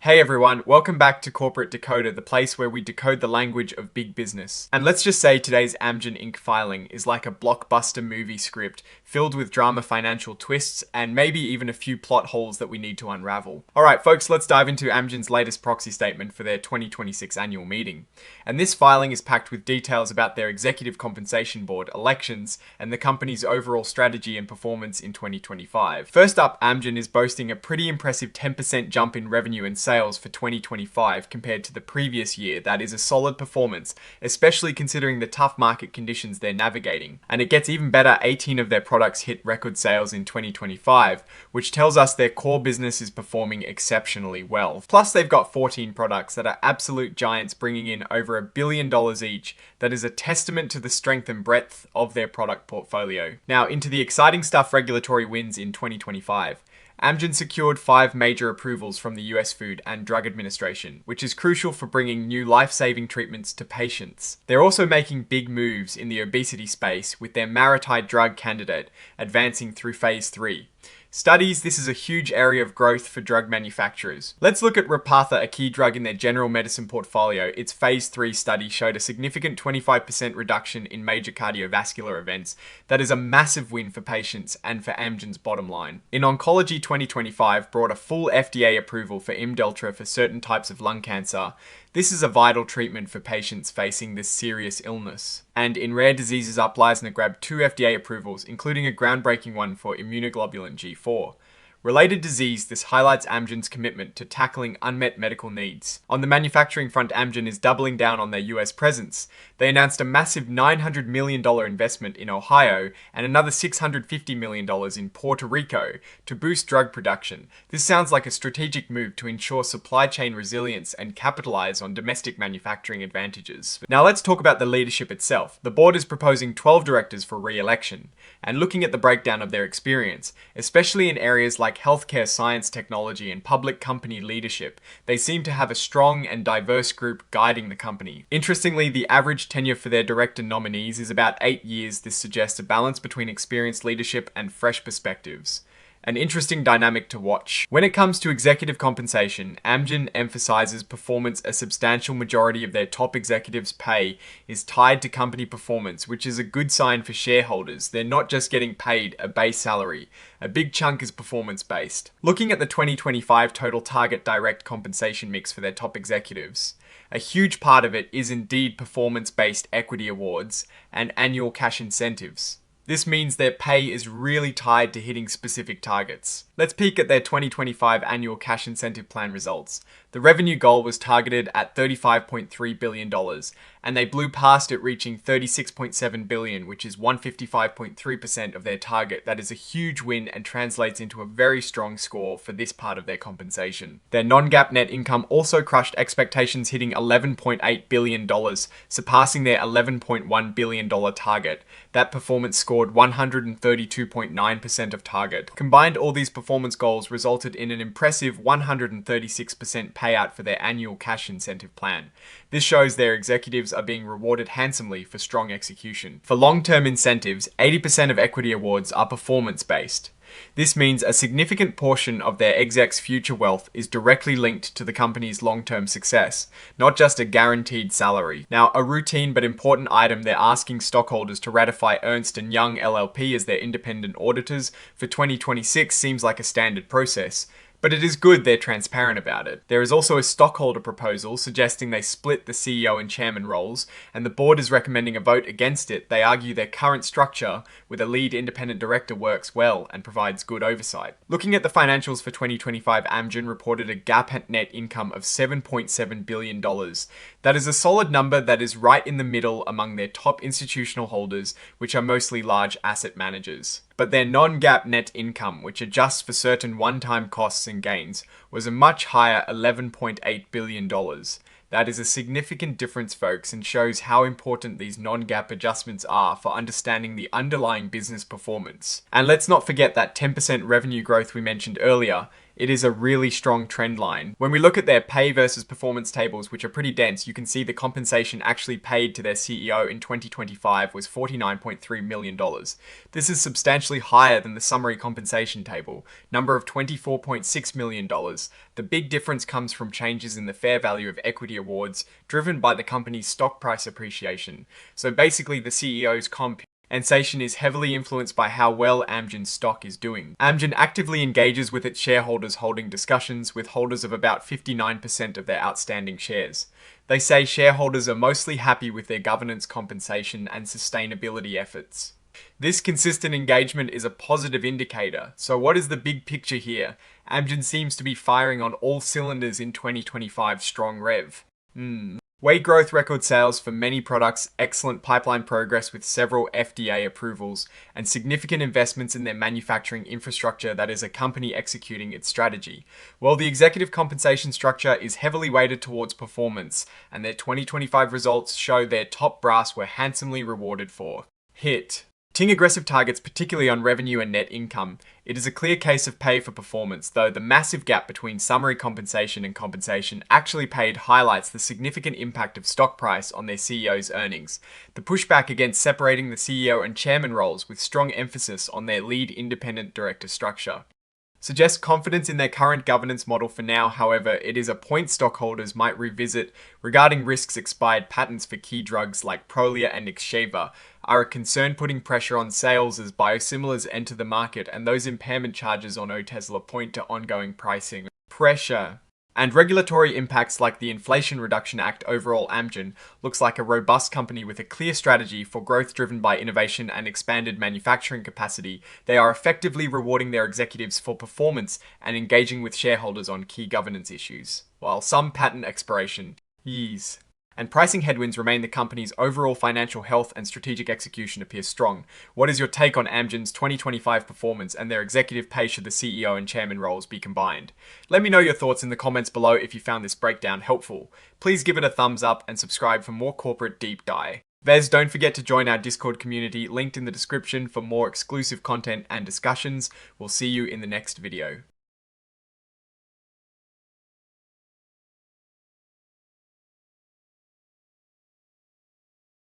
Hey everyone, welcome back to Corporate Decoder, the place where we decode the language of big business. And let's just say today's Amgen Inc. filing is like a blockbuster movie script filled with drama financial twists and maybe even a few plot holes that we need to unravel. Alright folks, let's dive into Amgen's latest proxy statement for their 2026 annual meeting. And this filing is packed with details about their executive compensation board, elections, and the company's overall strategy and performance in 2025. First up, Amgen is boasting a pretty impressive 10% jump in revenue and sales for 2025 compared to the previous year. That is a solid performance, especially considering the tough market conditions they're navigating. And it gets even better, 18 of their products hit record sales in 2025, which tells us their core business is performing exceptionally well. Plus, they've got 14 products that are absolute giants bringing in over $1 billion each. That is a testament to the strength and breadth of their product portfolio. Now, into the exciting stuff, regulatory wins in 2025. Amgen secured 5 major approvals from the US Food and Drug Administration, which is crucial for bringing new life-saving treatments to patients. They're also making big moves in the obesity space with their MariTide drug candidate advancing through phase 3. Studies, this is a huge area of growth for drug manufacturers. Let's look at Repatha, a key drug in their general medicine portfolio. Its phase 3 study showed a significant 25% reduction in major cardiovascular events. That is a massive win for patients and for Amgen's bottom line. In oncology, 2025 brought a full FDA approval for IMDELLTRA for certain types of lung cancer. This is a vital treatment for patients facing this serious illness. And in rare diseases, UPLIZNA grabbed 2 FDA approvals, including a groundbreaking one for immunoglobulin G4. Related disease, this highlights Amgen's commitment to tackling unmet medical needs. On the manufacturing front, Amgen is doubling down on their US presence. They announced a massive $900 million investment in Ohio and another $650 million in Puerto Rico to boost drug production. This sounds like a strategic move to ensure supply chain resilience and capitalize on domestic manufacturing advantages. Now let's talk about the leadership itself. The board is proposing 12 directors for re-election, and looking at the breakdown of their experience, especially in areas like healthcare, science, technology, and public company leadership, they seem to have a strong and diverse group guiding the company. Interestingly, the average tenure for their director nominees is about 8 years. This suggests a balance between experienced leadership and fresh perspectives. An interesting dynamic to watch. When it comes to executive compensation, Amgen emphasizes performance. A substantial majority of their top executives' pay is tied to company performance, which is a good sign for shareholders. They're not just getting paid a base salary. A big chunk is performance-based. Looking at the 2025 total target direct compensation mix for their top executives, a huge part of it is indeed performance-based equity awards and annual cash incentives. This means their pay is really tied to hitting specific targets. Let's peek at their 2025 annual cash incentive plan results. The revenue goal was targeted at $35.3 billion, and they blew past it, reaching $36.7 billion, which is 155.3% of their target. That is a huge win and translates into a very strong score for this part of their compensation. Their non-GAAP net income also crushed expectations, hitting $11.8 billion, surpassing their $11.1 billion target. That performance scored 132.9% of target. Combined, all these performance goals resulted in an impressive 136% payout for their annual cash incentive plan. This shows their executives are being rewarded handsomely for strong execution. For long-term incentives, 80% of equity awards are performance-based. This means a significant portion of their execs' future wealth is directly linked to the company's long-term success, not just a guaranteed salary. Now, a routine but important item, they're asking stockholders to ratify Ernst & Young LLP as their independent auditors for 2026 seems like a standard process. But it is good they're transparent about it. There is also a stockholder proposal suggesting they split the CEO and chairman roles, and the board is recommending a vote against it. They argue their current structure with a lead independent director works well and provides good oversight. Looking at the financials for 2025, Amgen reported a GAAP net income of $7.7 billion. That is a solid number that is right in the middle among their top institutional holders, which are mostly large asset managers. But their non-GAAP net income, which adjusts for certain one-time costs and gains, was a much higher $11.8 billion. That is a significant difference, folks, and shows how important these non-GAAP adjustments are for understanding the underlying business performance. And let's not forget that 10% revenue growth we mentioned earlier. it is a really strong trend line. When we look at their pay versus performance tables, which are pretty dense, you can see the compensation actually paid to their CEO in 2025 was $49.3 million. This is substantially higher than the summary compensation table, number of $24.6 million. The big difference comes from changes in the fair value of equity awards, driven by the company's stock price appreciation. So basically, the CEO's compensation is heavily influenced by how well Amgen's stock is doing. Amgen actively engages with its shareholders, holding discussions with holders of about 59% of their outstanding shares. They say shareholders are mostly happy with their governance, compensation, and sustainability efforts. This consistent engagement is a positive indicator. So what is the big picture here? Amgen seems to be firing on all cylinders in 2025 strong rev. Weight growth, record sales for many products, excellent pipeline progress with several FDA approvals, and significant investments in their manufacturing infrastructure that is a company executing its strategy. Well, the executive compensation structure is heavily weighted towards performance, and their 2025 results show their top brass were handsomely rewarded for hitting aggressive targets, particularly on revenue and net income. It is a clear case of pay for performance, though the massive gap between summary compensation and compensation actually paid highlights the significant impact of stock price on their CEO's earnings. The pushback against separating the CEO and chairman roles with strong emphasis on their lead independent director structure suggests confidence in their current governance model for now. However, it is a point stockholders might revisit regarding risks. Expired patents for key drugs like Prolia and Xgeva are a concern, putting pressure on sales as biosimilars enter the market, and those impairment charges on Otezla point to ongoing pricing pressure. And regulatory impacts like the Inflation Reduction Act. Overall, Amgen looks like a robust company with a clear strategy for growth driven by innovation and expanded manufacturing capacity. They are effectively rewarding their executives for performance and engaging with shareholders on key governance issues. While some patent expiration and pricing headwinds remain, the company's overall financial health and strategic execution appears strong. What is your take on Amgen's 2025 performance and their executive pay should the CEO and chairman roles be combined? Let me know your thoughts in the comments below. If you found this breakdown helpful, please give it a thumbs up and subscribe for more corporate deep dive. Don't forget to join our Discord community, linked in the description for more exclusive content and discussions. We'll see you in the next video.